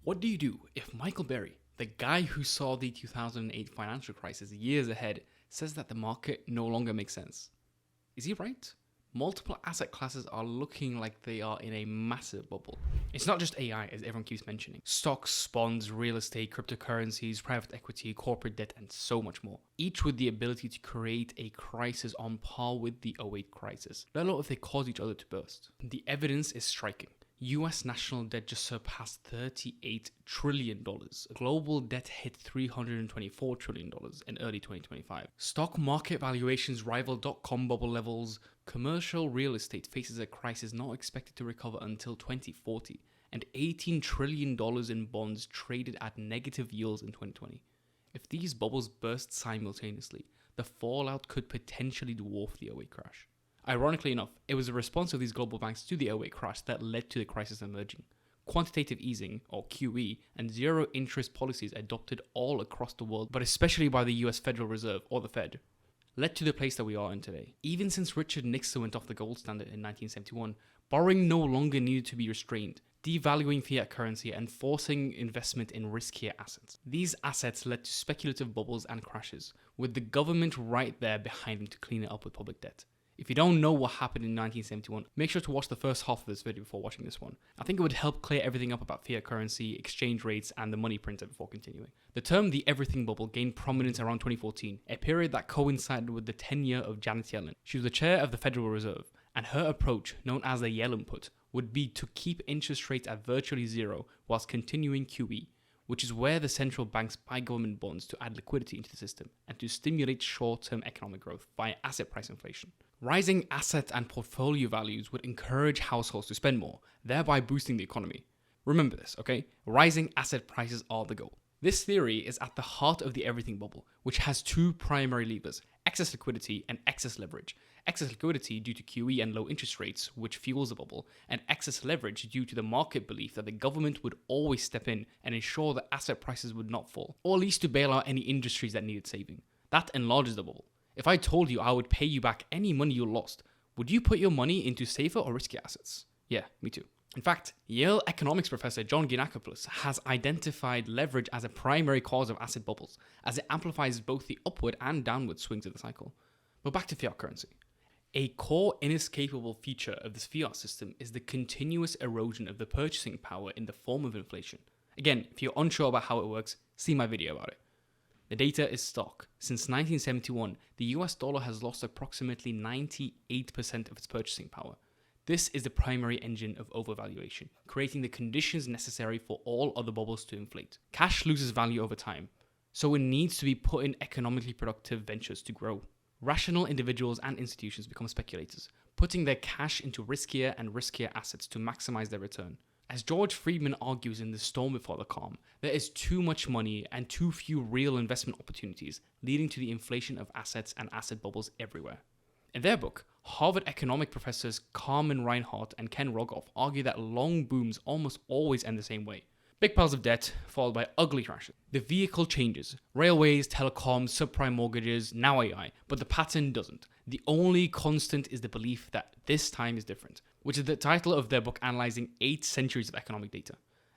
What do you do if Michael Berry, the guy who saw the 2008 financial crisis years ahead, says that the market no longer makes sense? Is he right? Multiple asset classes are looking like they are in a massive bubble. It's not just AI, as everyone keeps mentioning. Stocks, bonds, real estate, cryptocurrencies, private equity, corporate debt, and so much more. Each with the ability to create a crisis on par with the '08 crisis, let alone if they cause each other to burst. The evidence is striking. US national debt just surpassed $38 trillion. Global debt hit $324 trillion in early 2025. Stock market valuations rival dot-com bubble levels. Commercial real estate faces a crisis not expected to recover until 2040. And $18 trillion in bonds traded at negative yields in 2020. If these bubbles burst simultaneously, the fallout could potentially dwarf the '08 crash. Ironically enough, it was the response of these global banks to the '08 crash that led to the crisis emerging. Quantitative easing, or QE, and zero interest policies adopted all across the world, but especially by the US Federal Reserve, or the Fed, led to the place that we are in today. Even since Richard Nixon went off the gold standard in 1971, borrowing no longer needed to be restrained, devaluing fiat currency and forcing investment in riskier assets. These assets led to speculative bubbles and crashes, with the government right there behind them to clean it up with public debt. If you don't know what happened in 1971, make sure to watch the first half of this video before watching this one. I think it would help clear everything up about fiat currency, exchange rates, and the money printer before continuing. The term the everything bubble gained prominence around 2014, a period that coincided with the tenure of Janet Yellen. She was the chair of the Federal Reserve, and her approach, known as the Yellen put, would be to keep interest rates at virtually zero whilst continuing QE, which is where the central banks buy government bonds to add liquidity into the system and to stimulate short-term economic growth via asset price inflation. Rising asset and portfolio values would encourage households to spend more, thereby boosting the economy. Remember this, okay? Rising asset prices are the goal. This theory is at the heart of the everything bubble, which has two primary levers: excess liquidity and excess leverage. Excess liquidity due to QE and low interest rates, which fuels the bubble, and excess leverage due to the market belief that the government would always step in and ensure that asset prices would not fall, or at least to bail out any industries that needed saving. That enlarges the bubble. If I told you I would pay you back any money you lost, would you put your money into safer or riskier assets? Yeah, me too. In fact, Yale economics professor John Giannakopoulos has identified leverage as a primary cause of asset bubbles, as it amplifies both the upward and downward swings of the cycle. But back to fiat currency. A core inescapable feature of this fiat system is the continuous erosion of the purchasing power in the form of inflation. Again, if you're unsure about how it works, see my video about it. The data is stark. Since 1971, the US dollar has lost approximately 98% of its purchasing power. This is the primary engine of overvaluation, creating the conditions necessary for all other bubbles to inflate. Cash loses value over time, so it needs to be put in economically productive ventures to grow. Rational individuals and institutions become speculators, putting their cash into riskier and riskier assets to maximize their return. As George Friedman argues in The Storm Before the Calm, there is too much money and too few real investment opportunities, leading to the inflation of assets and asset bubbles everywhere. In their book, Harvard economic professors Carmen Reinhart and Ken Rogoff argue that long booms almost always end the same way. Big piles of debt, followed by ugly crashes. The vehicle changes. Railways, telecoms, subprime mortgages, now AI, but the pattern doesn't. The only constant is the belief that this time is different, which is the title of their book analyzing 8 centuries of economic data.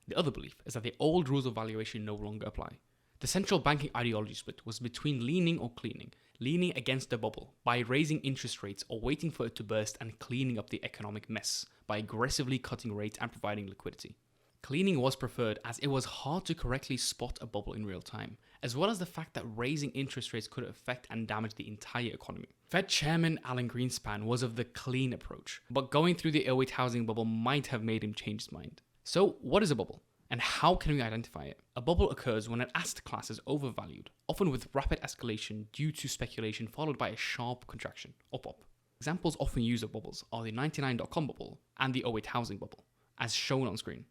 The other belief is that the old rules of valuation no longer apply. The central banking ideology split was between leaning or cleaning, leaning against the bubble by raising interest rates or waiting for it to burst and cleaning up the economic mess by aggressively cutting rates and providing liquidity. Cleaning was preferred as it was hard to correctly spot a bubble in real time, as well as the fact that raising interest rates could affect and damage the entire economy. Fed Chairman Alan Greenspan was of the clean approach, but going through the '08 housing bubble might have made him change his mind. So, what is a bubble? And how can we identify it? A bubble occurs when an asset class is overvalued, often with rapid escalation due to speculation followed by a sharp contraction, or pop. Examples often used of bubbles are the 99.com bubble and the '08 housing bubble, as shown on screen.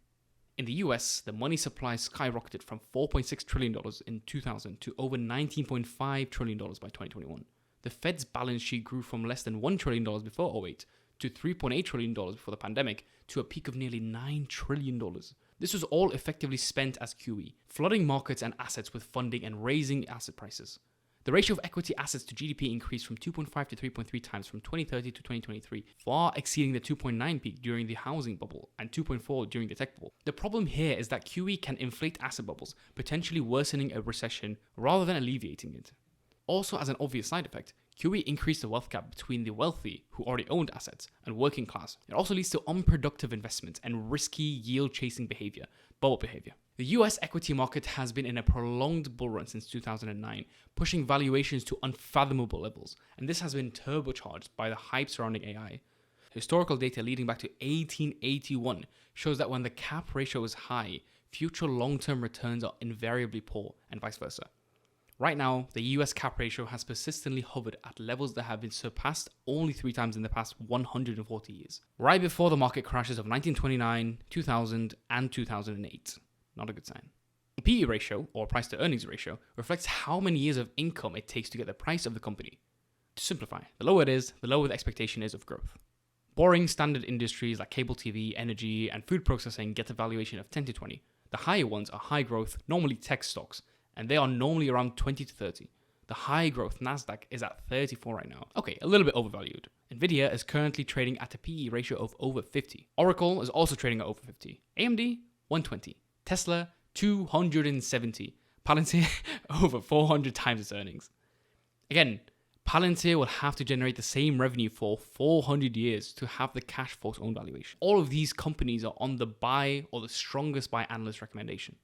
In the US, the money supply skyrocketed from $4.6 trillion in 2000 to over $19.5 trillion by 2021. The Fed's balance sheet grew from less than $1 trillion before '08 to $3.8 trillion before the pandemic to a peak of nearly $9 trillion. This was all effectively spent as QE, flooding markets and assets with funding and raising asset prices. The ratio of equity assets to GDP increased from 2.5 to 3.3 times from 2030 to 2023, far exceeding the 2.9 peak during the housing bubble and 2.4 during the tech bubble. The problem here is that QE can inflate asset bubbles, potentially worsening a recession rather than alleviating it. Also, as an obvious side effect, QE increased the wealth gap between the wealthy, who already owned assets, and working class. It also leads to unproductive investment and risky yield-chasing behavior, bubble behavior. The US equity market has been in a prolonged bull run since 2009, pushing valuations to unfathomable levels, and this has been turbocharged by the hype surrounding AI. Historical data leading back to 1881 shows that when the cap ratio is high, future long-term returns are invariably poor, and vice versa. Right now, the US cap ratio has persistently hovered at levels that have been surpassed only 3 times in the past 140 years, right before the market crashes of 1929, 2000, and 2008. Not a good sign. The PE ratio, or price to earnings ratio, reflects how many years of income it takes to get the price of the company. To simplify, the lower it is, the lower the expectation is of growth. Boring standard industries like cable TV, energy, and food processing get a valuation of 10 to 20. The higher ones are high growth, normally tech stocks, and they are normally around 20 to 30. The high growth Nasdaq is at 34 right now. Okay, a little bit overvalued. Nvidia is currently trading at a PE ratio of over 50. Oracle is also trading at over 50. AMD, 120. Tesla, 270. Palantir, over 400 times its earnings. Again, Palantir will have to generate the same revenue for 400 years to have the cash for its own valuation. All of these companies are on the buy or the strongest buy analyst recommendation.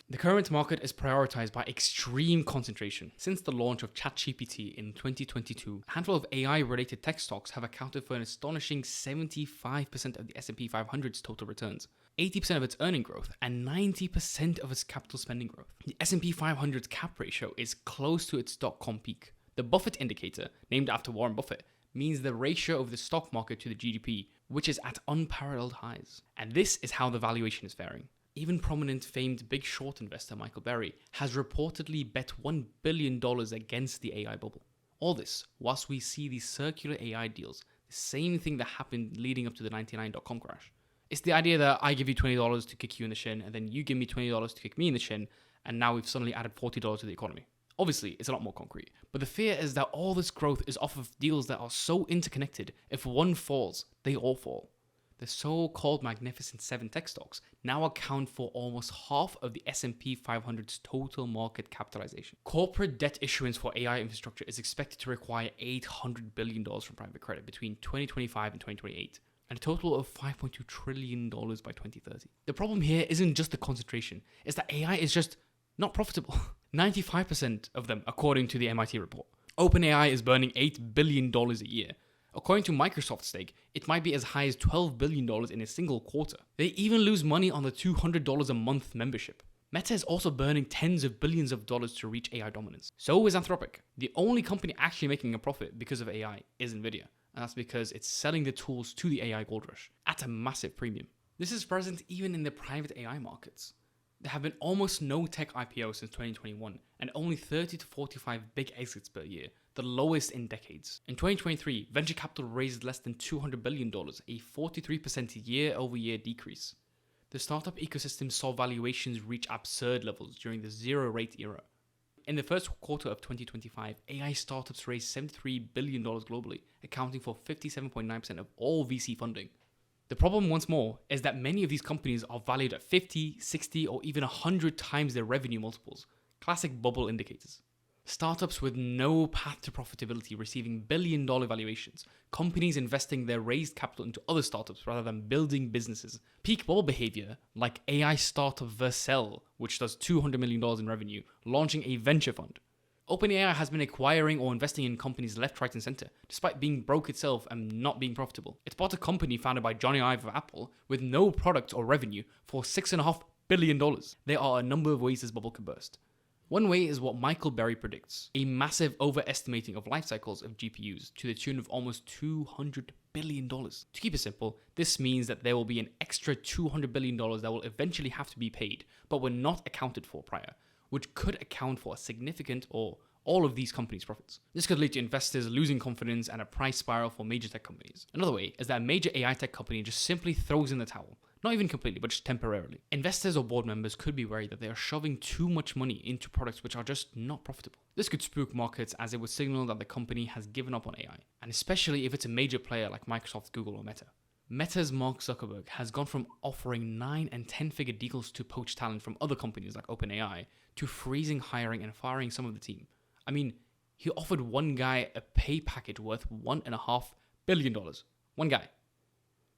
The current market is prioritized by extreme concentration. Since the launch of ChatGPT in 2022, a handful of AI-related tech stocks have accounted for an astonishing 75% of the S&P 500's total returns, 80% of its earning growth, and 90% of its capital spending growth. The S&P 500's cap ratio is close to its dot-com peak. The Buffett indicator, named after Warren Buffett, means the ratio of the stock market to the GDP, which is at unparalleled highs. And this is how the valuation is faring. Even prominent famed Big Short investor Michael Burry has reportedly bet $1 billion against the AI bubble. All this whilst we see these circular AI deals, the same thing that happened leading up to the 99.com crash. It's the idea that I give you $20 to kick you in the shin, and then you give me $20 to kick me in the shin, and now we've suddenly added $40 to the economy. Obviously, it's a lot more concrete, but the fear is that all this growth is off of deals that are so interconnected, if one falls, they all fall. The so-called Magnificent 7 tech stocks now account for almost half of the S&P 500's total market capitalization. Corporate debt issuance for AI infrastructure is expected to require $800 billion from private credit between 2025 and 2028, and a total of $5.2 trillion by 2030. The problem here isn't just the concentration, it's that AI is just not profitable. 95% of them, according to the MIT report. OpenAI is burning $8 billion a year. According to Microsoft's stake, it might be as high as $12 billion in a single quarter. They even lose money on the $200 a month membership. Meta is also burning tens of billions of dollars to reach AI dominance. So is Anthropic. The only company actually making a profit because of AI is Nvidia, and that's because it's selling the tools to the AI gold rush at a massive premium. This is present even in the private AI markets. There have been almost no tech IPOs since 2021, and only 30 to 45 big exits per year, the lowest in decades. In 2023, venture capital raised less than $200 billion, a 43% year-over-year decrease. The startup ecosystem saw valuations reach absurd levels during the zero-rate era. In the first quarter of 2025, AI startups raised $73 billion globally, accounting for 57.9% of all VC funding. The problem, once more, is that many of these companies are valued at 50, 60, or even 100 times their revenue multiples. Classic bubble indicators. Startups with no path to profitability receiving billion-dollar valuations. Companies investing their raised capital into other startups rather than building businesses. Peak bubble behavior, like AI startup Vercel, which does $200 million in revenue, launching a venture fund. OpenAI has been acquiring or investing in companies left, right, and center, despite being broke itself and not being profitable. It bought a company founded by Johnny Ive of Apple with no product or revenue for $6.5 billion. There are a number of ways this bubble could burst. One way is what Michael Burry predicts, a massive overestimating of life cycles of GPUs to the tune of almost $200 billion. To keep it simple, this means that there will be an extra $200 billion that will eventually have to be paid, but were not accounted for prior, which could account for a significant or all of these companies' profits. This could lead to investors losing confidence and a price spiral for major tech companies. Another way is that a major AI tech company just simply throws in the towel. Not even completely, but just temporarily. Investors or board members could be worried that they are shoving too much money into products which are just not profitable. This could spook markets as it would signal that the company has given up on AI, and especially if it's a major player like Microsoft, Google, or Meta. Meta's Mark Zuckerberg has gone from offering 9 and 10-figure deals to poach talent from other companies like OpenAI to freezing hiring and firing some of the team. I mean, he offered one guy a pay package worth $1.5 billion. One guy.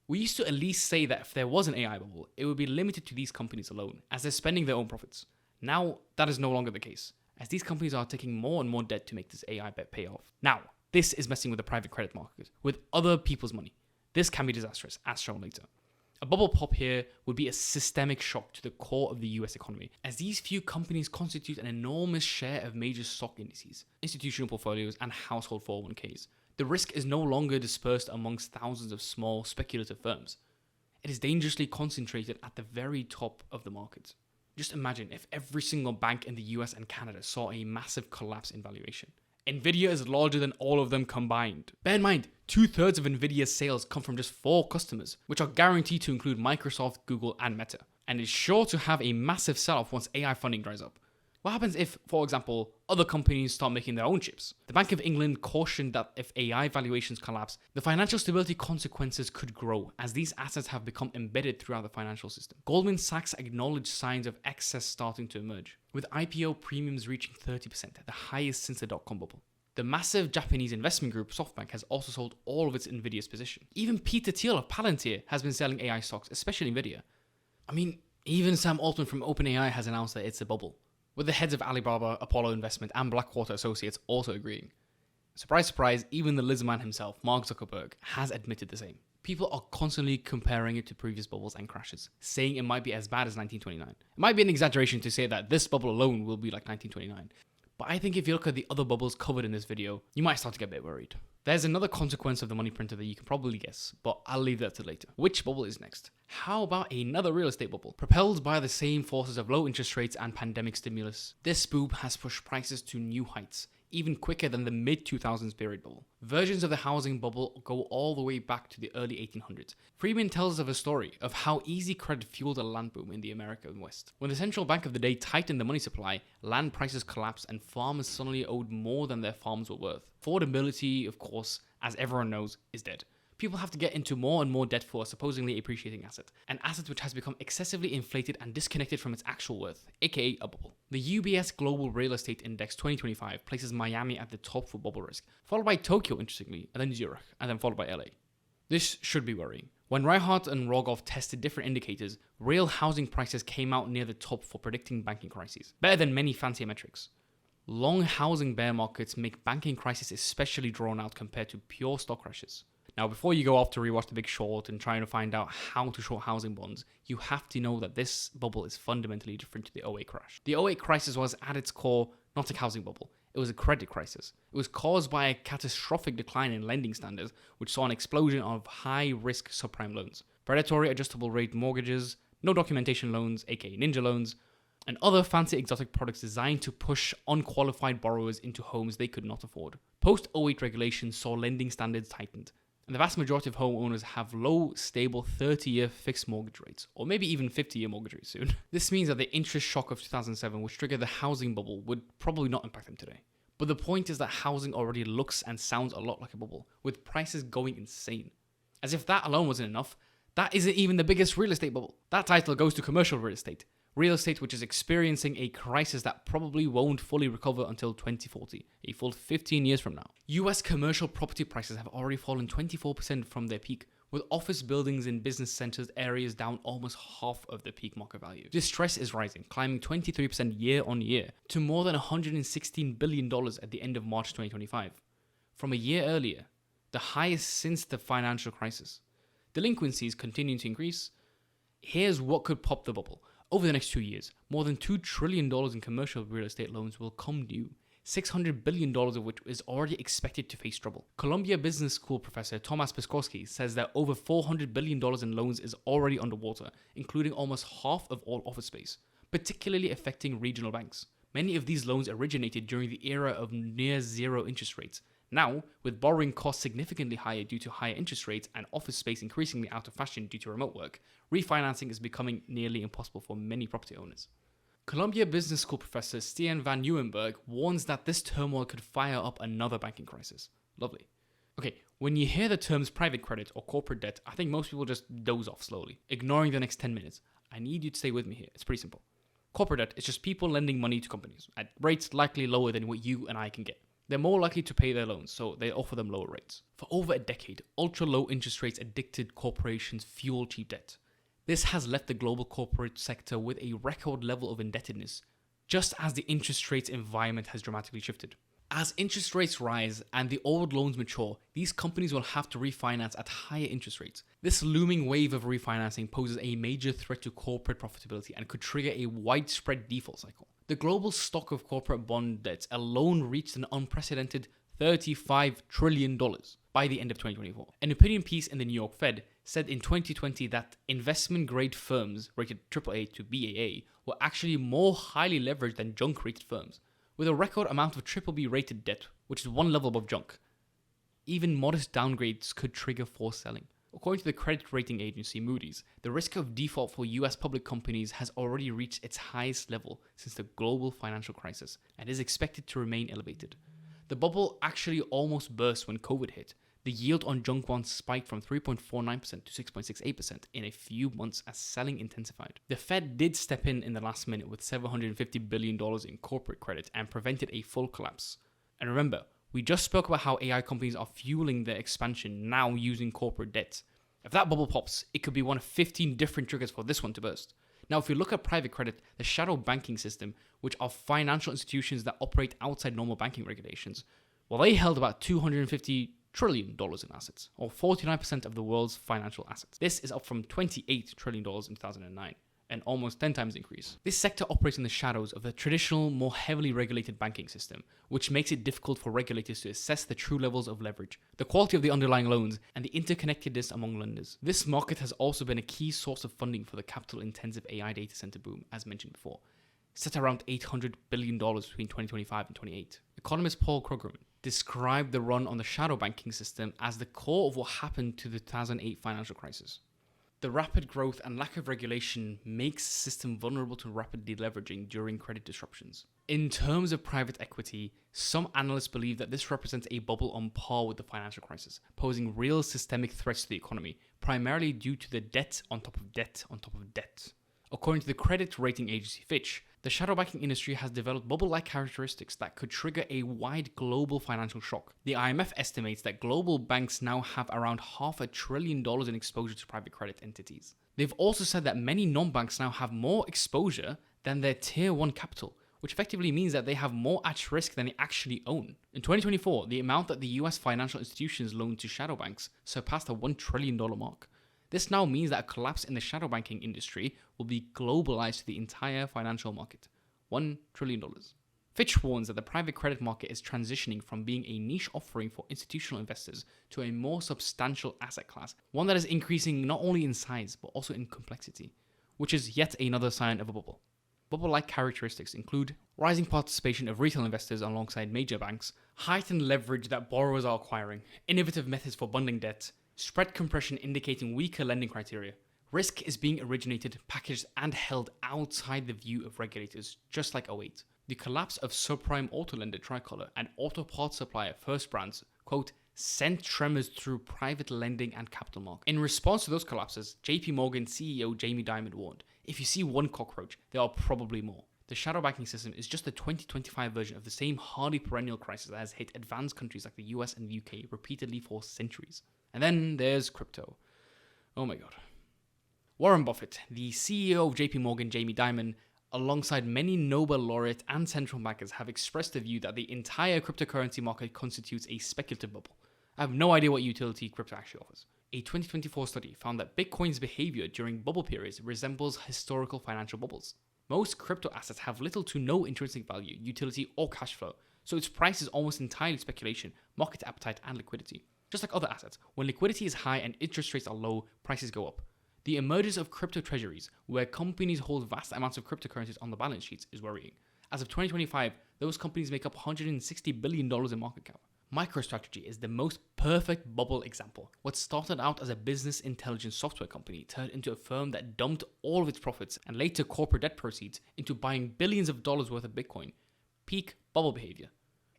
We used to at least say that if there was an AI bubble, it would be limited to these companies alone, as they're spending their own profits. Now, that is no longer the case, as these companies are taking more and more debt to make this AI bet pay off. Now, this is messing with the private credit market, with other people's money. This can be disastrous, as shown later. A bubble pop here would be a systemic shock to the core of the US economy, as these few companies constitute an enormous share of major stock indices, institutional portfolios, and household 401ks. The risk is no longer dispersed amongst thousands of small, speculative firms. It is dangerously concentrated at the very top of the market. Just imagine if every single bank in the US and Canada saw a massive collapse in valuation. Nvidia is larger than all of them combined. Bear in mind, 2/3 of Nvidia's sales come from just 4 customers, which are guaranteed to include Microsoft, Google, and Meta, and is sure to have a massive sell-off once AI funding dries up. What happens if, for example, other companies start making their own chips? The Bank of England cautioned that if AI valuations collapse, the financial stability consequences could grow, as these assets have become embedded throughout the financial system. Goldman Sachs acknowledged signs of excess starting to emerge, with IPO premiums reaching 30%, the highest since the dot-com bubble. The massive Japanese investment group SoftBank has also sold all of its Nvidia's position. Even Peter Thiel of Palantir has been selling AI stocks, especially Nvidia. I mean, even Sam Altman from OpenAI has announced that it's a bubble, with the heads of Alibaba, Apollo Investment, and Blackwater Associates also agreeing. Surprise, surprise, even the Lizman himself, Mark Zuckerberg, has admitted the same. People are constantly comparing it to previous bubbles and crashes, saying it might be as bad as 1929. It might be an exaggeration to say that this bubble alone will be like 1929. But I think if you look at the other bubbles covered in this video, you might start to get a bit worried. There's another consequence of the money printer that you can probably guess, but I'll leave that to later. Which bubble is next? How about another real estate bubble? Propelled by the same forces of low interest rates and pandemic stimulus, this boom has pushed prices to new heights, even quicker than the mid-2000s period bubble. Versions of the housing bubble go all the way back to the early 1800s. Freeman tells us of a story of how easy credit fueled a land boom in the American West. When the central bank of the day tightened the money supply, land prices collapsed and farmers suddenly owed more than their farms were worth. Affordability, of course, as everyone knows, is dead. People have to get into more and more debt for a supposedly appreciating asset, an asset which has become excessively inflated and disconnected from its actual worth, aka a bubble. The UBS Global Real Estate Index 2025 places Miami at the top for bubble risk, followed by Tokyo, interestingly, and then Zurich, and then followed by LA. This should be worrying. When Reichardt and Rogoff tested different indicators, real housing prices came out near the top for predicting banking crises, better than many fancier metrics. Long housing bear markets make banking crises especially drawn out compared to pure stock crashes. Now, before you go off to rewatch The Big Short and trying to find out how to short housing bonds, you have to know that this bubble is fundamentally different to the '08 crash. The '08 crisis was, at its core, not a housing bubble. It was a credit crisis. It was caused by a catastrophic decline in lending standards, which saw an explosion of high-risk subprime loans, predatory adjustable rate mortgages, no documentation loans, aka ninja loans, and other fancy exotic products designed to push unqualified borrowers into homes they could not afford. Post-08 regulations saw lending standards tightened, and the vast majority of homeowners have low, stable 30-year fixed mortgage rates, or maybe even 50-year mortgage rates soon. This means that the interest shock of 2007, which triggered the housing bubble, would probably not impact them today. But the point is that housing already looks and sounds a lot like a bubble, with prices going insane. As if that alone wasn't enough, that isn't even the biggest real estate bubble. That title goes to commercial real estate. Real estate which is experiencing a crisis that probably won't fully recover until 2040, a full 15 years from now. US commercial property prices have already fallen 24% from their peak, with office buildings in business centers areas down almost half of the peak market value. Distress is rising, climbing 23% year on year to more than $116 billion at the end of March 2025. From a year earlier, the highest since the financial crisis. Delinquencies continue to increase. Here's what could pop the bubble. Over the next 2 years, more than $2 trillion in commercial real estate loans will come due, $600 billion of which is already expected to face trouble. Columbia Business School professor Thomas Piskowski says that over $400 billion in loans is already underwater, including almost half of all office space, particularly affecting regional banks. Many of these loans originated during the era of near zero interest rates. Now, with borrowing costs significantly higher due to higher interest rates and office space increasingly out of fashion due to remote work, refinancing is becoming nearly impossible for many property owners. Columbia Business School professor Stian van Nieuwenberg warns that this turmoil could fire up another banking crisis. Lovely. Okay, when you hear the terms private credit or corporate debt, I think most people just doze off slowly, ignoring the next 10 minutes. I need you to stay with me here. It's pretty simple. Corporate debt is just people lending money to companies at rates likely lower than what you and I can get. They're more likely to pay their loans, so they offer them lower rates. For over a decade, ultra-low interest rates addicted corporations fuel cheap debt. This has left the global corporate sector with a record level of indebtedness, just as the interest rates environment has dramatically shifted. As interest rates rise and the old loans mature, these companies will have to refinance at higher interest rates. This looming wave of refinancing poses a major threat to corporate profitability and could trigger a widespread default cycle. The global stock of corporate bond debts alone reached an unprecedented $35 trillion by the end of 2024. An opinion piece in the New York Fed said in 2020 that investment-grade firms rated AAA to BAA were actually more highly leveraged than junk-rated firms, with a record amount of BBB rated debt, which is one level above junk. Even modest downgrades could trigger forced selling. According to the credit rating agency Moody's, the risk of default for US public companies has already reached its highest level since the global financial crisis and is expected to remain elevated. The bubble actually almost burst when COVID hit. The yield on junk bonds spiked from 3.49% to 6.68% in a few months as selling intensified. The Fed did step in the last minute with $750 billion in corporate credit and prevented a full collapse. And remember, we just spoke about how AI companies are fueling their expansion now using corporate debt. If that bubble pops, it could be one of 15 different triggers for this one to burst. Now, if you look at private credit, the shadow banking system, which are financial institutions that operate outside normal banking regulations, well, they held about $250 trillion in assets, or 49% of the world's financial assets. This is up from $28 trillion in 2009, an almost 10 times increase. This sector operates in the shadows of the traditional, more heavily regulated banking system, which makes it difficult for regulators to assess the true levels of leverage, the quality of the underlying loans, and the interconnectedness among lenders. This market has also been a key source of funding for the capital-intensive AI data center boom, as mentioned before, set around $800 billion between 2025 and 2028. Economist Paul Krugman described the run on the shadow banking system as the core of what happened to the 2008 financial crisis. The rapid growth and lack of regulation makes the system vulnerable to rapid deleveraging during credit disruptions. In terms of private equity, some analysts believe that this represents a bubble on par with the financial crisis, posing real systemic threats to the economy, primarily due to the debt on top of debt on top of debt. According to the credit rating agency Fitch, the shadow banking industry has developed bubble-like characteristics that could trigger a wide global financial shock. The IMF estimates that global banks now have around $500 billion in exposure to private credit entities. They've also said that many non-banks now have more exposure than their tier 1 capital, which effectively means that they have more at risk than they actually own. In 2024, the amount that the US financial institutions loaned to shadow banks surpassed the $1 trillion mark. This now means that a collapse in the shadow banking industry will be globalized to the entire financial market. $1 trillion. Fitch warns that the private credit market is transitioning from being a niche offering for institutional investors to a more substantial asset class, one that is increasing not only in size but also in complexity, which is yet another sign of a bubble. Bubble-like characteristics include rising participation of retail investors alongside major banks, heightened leverage that borrowers are acquiring, innovative methods for bundling debt, spread compression indicating weaker lending criteria. Risk is being originated, packaged, and held outside the view of regulators, just like '08. The collapse of subprime auto lender Tricolor and auto parts supplier First Brands, quote, sent tremors through private lending and capital markets. In response to those collapses, JP Morgan CEO Jamie Dimon warned, if you see one cockroach, there are probably more. The shadow banking system is just the 2025 version of the same hardy perennial crisis that has hit advanced countries like the US and the UK repeatedly for centuries. And then there's crypto. Oh my god. Warren Buffett, the CEO of JP Morgan, Jamie Dimon, alongside many Nobel laureate and central bankers, have expressed the view that the entire cryptocurrency market constitutes a speculative bubble. I have no idea what utility crypto actually offers. A 2024 study found that Bitcoin's behavior during bubble periods resembles historical financial bubbles. Most crypto assets have little to no intrinsic value, utility, or cash flow, so its price is almost entirely speculation, market appetite, and liquidity. Just like other assets, when liquidity is high and interest rates are low, prices go up. The emergence of crypto treasuries, where companies hold vast amounts of cryptocurrencies on the balance sheets, is worrying. As of 2025, those companies make up $160 billion in market cap. MicroStrategy is the most perfect bubble example. What started out as a business intelligence software company turned into a firm that dumped all of its profits and later corporate debt proceeds into buying billions of dollars worth of Bitcoin. Peak bubble behavior.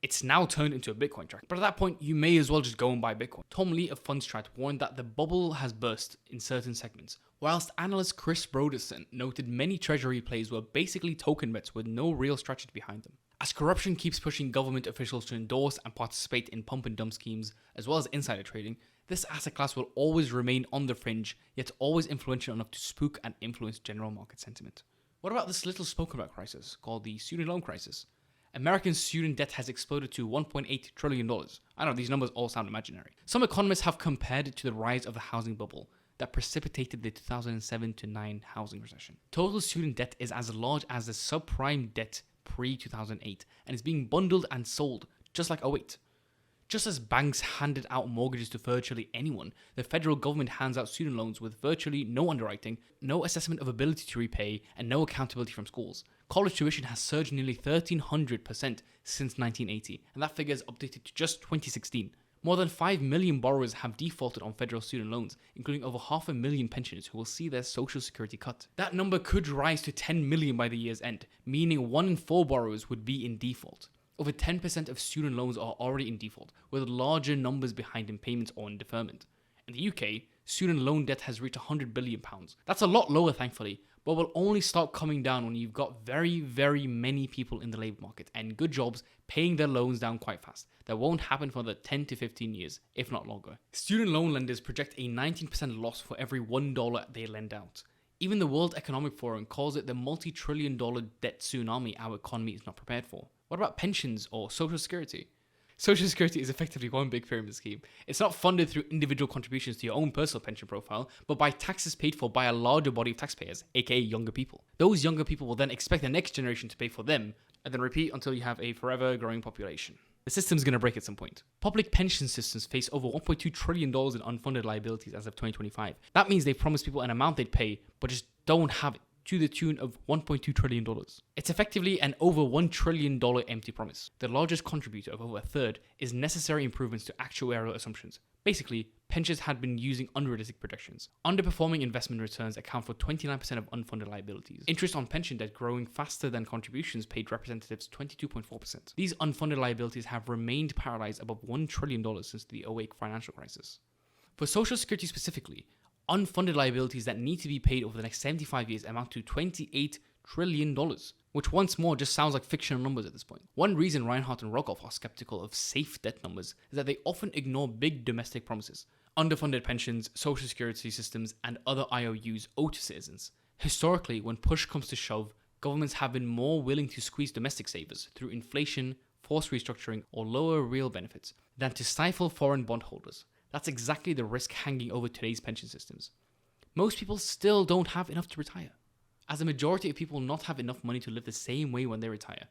It's now turned into a Bitcoin track, but at that point, you may as well just go and buy Bitcoin. Tom Lee of Fundstrat warned that the bubble has burst in certain segments, whilst analyst Chris Broderson noted many treasury plays were basically token bets with no real strategy behind them. As corruption keeps pushing government officials to endorse and participate in pump and dump schemes, as well as insider trading, this asset class will always remain on the fringe, yet always influential enough to spook and influence general market sentiment. What about this little spoken about crisis called the student loan crisis? American student debt has exploded to $1.8 trillion. I know, these numbers all sound imaginary. Some economists have compared it to the rise of the housing bubble that precipitated the 2007-9 housing recession. Total student debt is as large as the subprime debt pre-2008 and is being bundled and sold just like '08. Just as banks handed out mortgages to virtually anyone, the federal government hands out student loans with virtually no underwriting, no assessment of ability to repay, and no accountability from schools. College tuition has surged nearly 1,300% since 1980, and that figure is updated to just 2016. More than 5 million borrowers have defaulted on federal student loans, including over 500,000 pensioners who will see their social security cut. That number could rise to 10 million by the year's end, meaning 1 in 4 borrowers would be in default. Over 10% of student loans are already in default, with larger numbers behind in payments or in deferment. In the UK, student loan debt has reached £100 billion. That's a lot lower, thankfully, but will only start coming down when you've got very, very many people in the labour market and good jobs paying their loans down quite fast. That won't happen for the 10 to 15 years, if not longer. Student loan lenders project a 19% loss for every $1 they lend out. Even the World Economic Forum calls it the multi-trillion-dollar debt tsunami our economy is not prepared for. What about pensions or social security? Social security is effectively one big pyramid scheme. It's not funded through individual contributions to your own personal pension profile, but by taxes paid for by a larger body of taxpayers, aka younger people. Those younger people will then expect the next generation to pay for them, and then repeat until you have a forever growing population. The system's going to break at some point. Public pension systems face over $1.2 trillion in unfunded liabilities as of 2025. That means they promise people an amount they'd pay, but just don't have it, to the tune of $1.2 trillion. It's effectively an over $1 trillion empty promise. The largest contributor of over a third is necessary improvements to actuarial assumptions. Basically, pensions had been using unrealistic projections. Underperforming investment returns account for 29% of unfunded liabilities. Interest on pension debt growing faster than contributions paid representatives 22.4%. These unfunded liabilities have remained paralyzed above $1 trillion since the '08 financial crisis. For Social Security specifically, unfunded liabilities that need to be paid over the next 75 years amount to $28 trillion, which once more just sounds like fictional numbers at this point. One reason Reinhardt and Rogoff are skeptical of safe debt numbers is that they often ignore big domestic promises. Underfunded pensions, social security systems, and other IOUs owed to citizens. Historically, when push comes to shove, governments have been more willing to squeeze domestic savers through inflation, forced restructuring, or lower real benefits than to stifle foreign bondholders. That's exactly the risk hanging over today's pension systems. Most people still don't have enough to retire, as the majority of people will not have enough money to live the same way when they retire.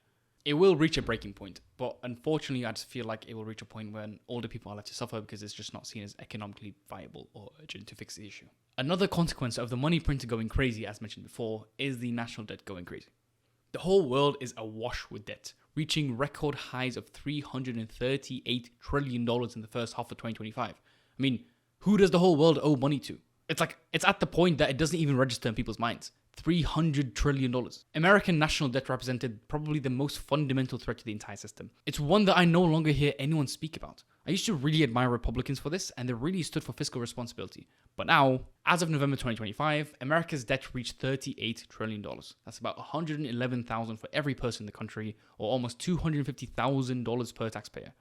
It will reach a breaking point, but unfortunately I just feel like it will reach a point when older people are left to suffer because it's just not seen as economically viable or urgent to fix the issue. Another consequence of the money printer going crazy, as mentioned before, is the national debt going crazy. The whole world is awash with debt, reaching record highs of $338 trillion in the first half of 2025. I mean, who does the whole world owe money to? It's at the point that it doesn't even register in people's minds. $300 trillion. American national debt represented probably the most fundamental threat to the entire system. It's one that I no longer hear anyone speak about. I used to really admire Republicans for this, and they really stood for fiscal responsibility. But now, as of November 2025, America's debt reached $38 trillion. That's about $111,000 for every person in the country, or almost $250,000 per taxpayer.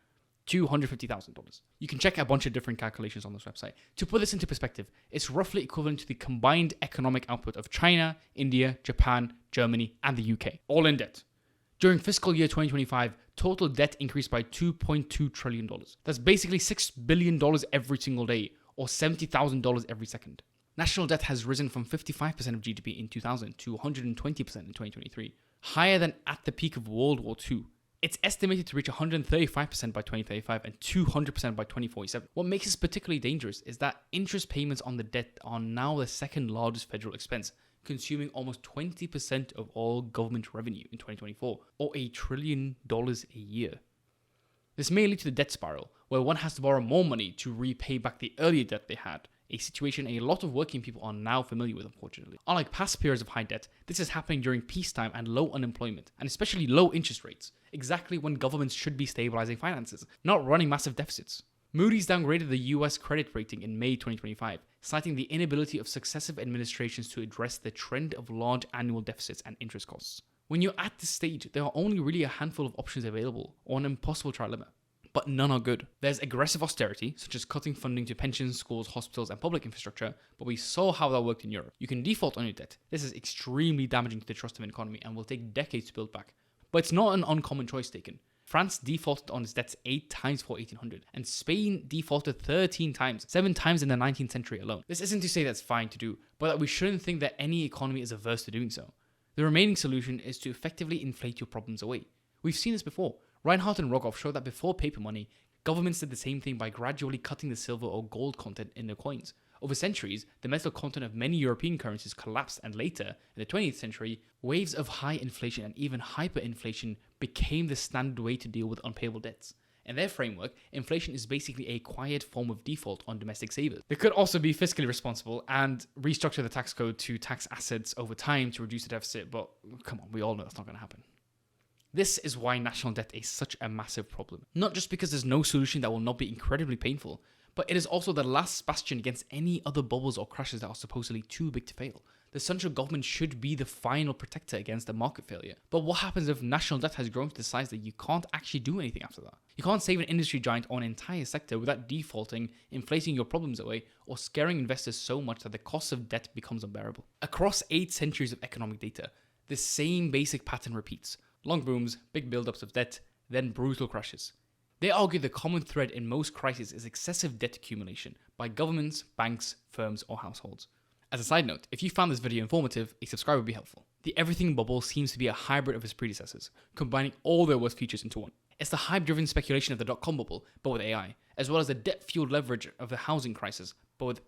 $250,000. You can check a bunch of different calculations on this website. To put this into perspective, it's roughly equivalent to the combined economic output of China, India, Japan, Germany, and the UK, all in debt. During fiscal year 2025, total debt increased by $2.2 trillion. That's basically $6 billion every single day, or $70,000 every second. National debt has risen from 55% of GDP in 2000 to 120% in 2023, higher than at the peak of World War II. It's estimated to reach 135% by 2035 and 200% by 2047. What makes this particularly dangerous is that interest payments on the debt are now the second largest federal expense, consuming almost 20% of all government revenue in 2024, or $1 trillion a year. This may lead to the debt spiral, where one has to borrow more money to repay back the earlier debt they had, a situation a lot of working people are now familiar with, unfortunately. Unlike past periods of high debt, this is happening during peacetime and low unemployment, and especially low interest rates, exactly when governments should be stabilizing finances, not running massive deficits. Moody's downgraded the US credit rating in May 2025, citing the inability of successive administrations to address the trend of large annual deficits and interest costs. When you're at this stage, there are only really a handful of options available, or an impossible trilemma. But none are good. There's aggressive austerity, such as cutting funding to pensions, schools, hospitals, and public infrastructure, but we saw how that worked in Europe. You can default on your debt. This is extremely damaging to the trust of an economy and will take decades to build back. But it's not an uncommon choice taken. France defaulted on its debts 8 times before 1800, and Spain defaulted 13 times, 7 times in the 19th century alone. This isn't to say that's fine to do, but that we shouldn't think that any economy is averse to doing so. The remaining solution is to effectively inflate your problems away. We've seen this before. Reinhardt and Rogoff showed that before paper money, governments did the same thing by gradually cutting the silver or gold content in their coins. Over centuries, the metal content of many European currencies collapsed, and later, in the 20th century, waves of high inflation and even hyperinflation became the standard way to deal with unpayable debts. In their framework, inflation is basically a quiet form of default on domestic savers. They could also be fiscally responsible and restructure the tax code to tax assets over time to reduce the deficit, but come on, we all know that's not going to happen. This is why national debt is such a massive problem. Not just because there's no solution that will not be incredibly painful, but it is also the last bastion against any other bubbles or crashes that are supposedly too big to fail. The central government should be the final protector against a market failure. But what happens if national debt has grown to the size that you can't actually do anything after that? You can't save an industry giant or an entire sector without defaulting, inflating your problems away, or scaring investors so much that the cost of debt becomes unbearable. Across 8 centuries of economic data, the same basic pattern repeats. Long booms, big build-ups of debt, then brutal crashes. They argue the common thread in most crises is excessive debt accumulation by governments, banks, firms, or households. As a side note, if you found this video informative, a subscribe would be helpful. The everything bubble seems to be a hybrid of its predecessors, combining all their worst features into one. It's the hype-driven speculation of the dot-com bubble, but with AI, as well as the debt-fueled leverage of the housing crisis, but with,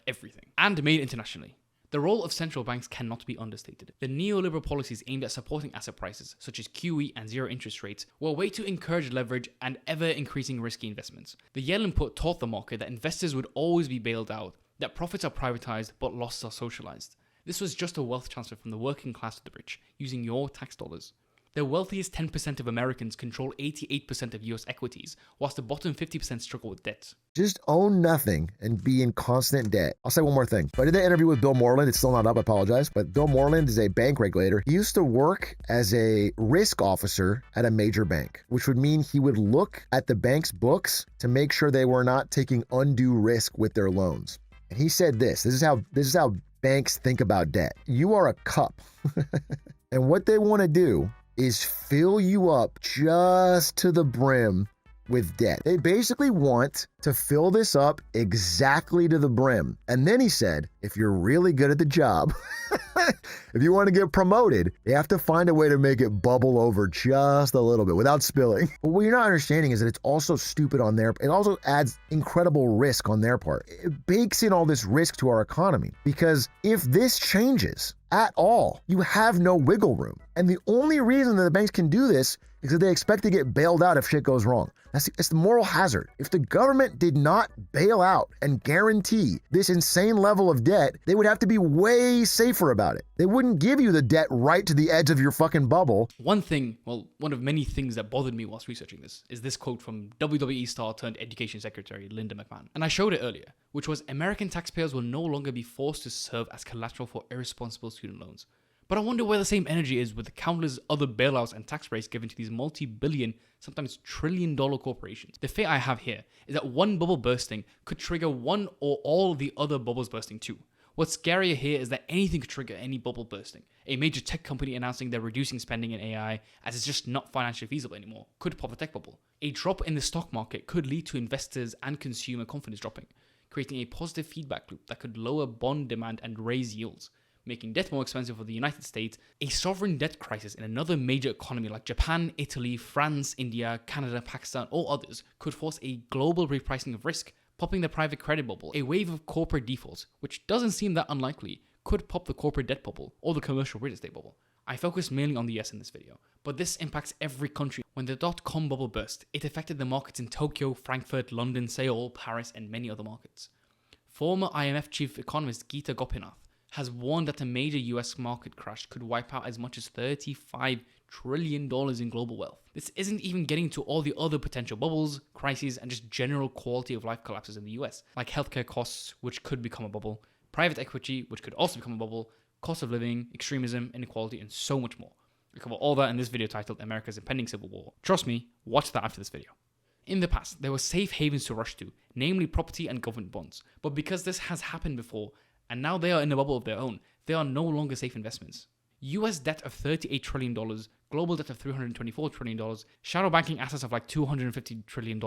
everything. And made internationally. The role of central banks cannot be understated. The neoliberal policies aimed at supporting asset prices, such as QE and zero interest rates, were a way to encourage leverage and ever-increasing risky investments. The Yellen put taught the market that investors would always be bailed out, that profits are privatized but losses are socialized. This was just a wealth transfer from the working class to the rich, using your tax dollars. The wealthiest 10% of Americans control 88% of US equities, whilst the bottom 50% struggle with debt. Just own nothing and be in constant debt. I'll say one more thing. So I did that interview with Bill Moreland. It's still not up, I apologize. But Bill Moreland is a bank regulator. He used to work as a risk officer at a major bank, which would mean he would look at the bank's books to make sure they were not taking undue risk with their loans. And he said this is how banks think about debt. You are a cup. And what they want to do is fill you up just to the brim with debt. They basically want to fill this up exactly to the brim. And then he said, if you're really good at the job, if you want to get promoted, you have to find a way to make it bubble over just a little bit without spilling. But what you're not understanding is that it's also stupid on their, it also adds incredible risk on their part. It bakes in all this risk to our economy because if this changes at all, you have no wiggle room. And the only reason that the banks can do this is that they expect to get bailed out if shit goes wrong. It's the moral hazard. If the government did not bail out and guarantee this insane level of debt, they would have to be way safer about it. They wouldn't give you the debt right to the edge of your fucking bubble. One of many things that bothered me whilst researching this is this quote from WWE star turned education secretary Linda McMahon. And I showed it earlier, which was American taxpayers will no longer be forced to serve as collateral for irresponsible student loans. But I wonder where the same energy is with the countless other bailouts and tax breaks given to these multi-billion, sometimes trillion-dollar corporations. The fear I have here is that one bubble bursting could trigger one or all of the other bubbles bursting too. What's scarier here is that anything could trigger any bubble bursting. A major tech company announcing they're reducing spending in AI as it's just not financially feasible anymore could pop a tech bubble. A drop in the stock market could lead to investors and consumer confidence dropping, creating a positive feedback loop that could lower bond demand and raise yields, making debt more expensive for the United States. A sovereign debt crisis in another major economy like Japan, Italy, France, India, Canada, Pakistan, or others could force a global repricing of risk, popping the private credit bubble. A wave of corporate defaults, which doesn't seem that unlikely, could pop the corporate debt bubble or the commercial real estate bubble. I focus mainly on the US in this video, but this impacts every country. When the dot-com bubble burst, it affected the markets in Tokyo, Frankfurt, London, Seoul, Paris, and many other markets. Former IMF chief economist Geeta Gopinath has warned that a major US market crash could wipe out as much as $35 trillion in global wealth. This isn't even getting to all the other potential bubbles, crises, and just general quality of life collapses in the US, like healthcare costs, which could become a bubble, private equity, which could also become a bubble, cost of living, extremism, inequality, and so much more. We cover all that in this video titled America's Impending Civil War. Trust me, watch that after this video. In the past, there were safe havens to rush to, namely property and government bonds. But because this has happened before, and now they are in a bubble of their own, they are no longer safe investments. US debt of $38 trillion, global debt of $324 trillion, shadow banking assets of like $250 trillion,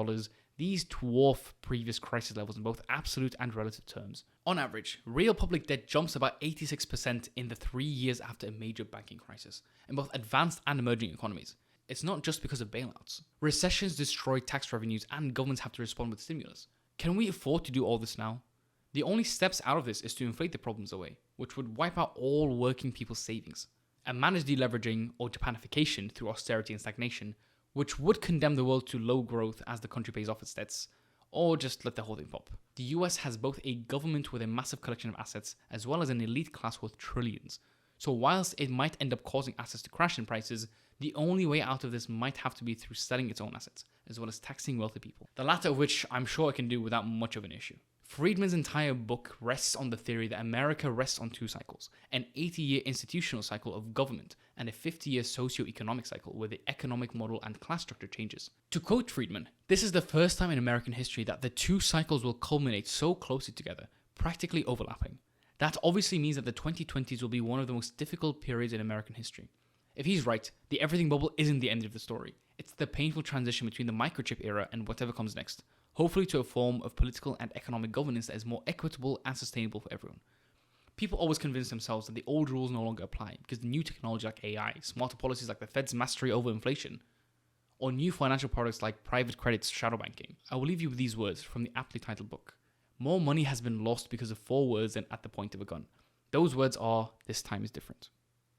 these dwarf previous crisis levels in both absolute and relative terms. On average, real public debt jumps about 86% in the 3 years after a major banking crisis, in both advanced and emerging economies. It's not just because of bailouts. Recessions destroy tax revenues and governments have to respond with stimulus. Can we afford to do all this now? The only steps out of this is to inflate the problems away, which would wipe out all working people's savings, and manage deleveraging or Japanification through austerity and stagnation, which would condemn the world to low growth as the country pays off its debts, or just let the whole thing pop. The US has both a government with a massive collection of assets as well as an elite class worth trillions. So whilst it might end up causing assets to crash in prices, the only way out of this might have to be through selling its own assets, as well as taxing wealthy people. The latter of which I'm sure it can do without much of an issue. Friedman's entire book rests on the theory that America rests on two cycles, an 80-year institutional cycle of government and a 50-year socio-economic cycle where the economic model and class structure changes. To quote Friedman, "This is the first time in American history that the two cycles will culminate so closely together, practically overlapping. That obviously means that the 2020s will be one of the most difficult periods in American history." If he's right, the everything bubble isn't the end of the story. It's the painful transition between the microchip era and whatever comes next, hopefully to a form of political and economic governance that is more equitable and sustainable for everyone. People always convince themselves that the old rules no longer apply because the new technology like AI, smarter policies like the Fed's mastery over inflation, or new financial products like private credit's shadow banking. I will leave you with these words from the aptly titled book. More money has been lost because of 4 words than at the point of a gun. Those words are, "This time is different."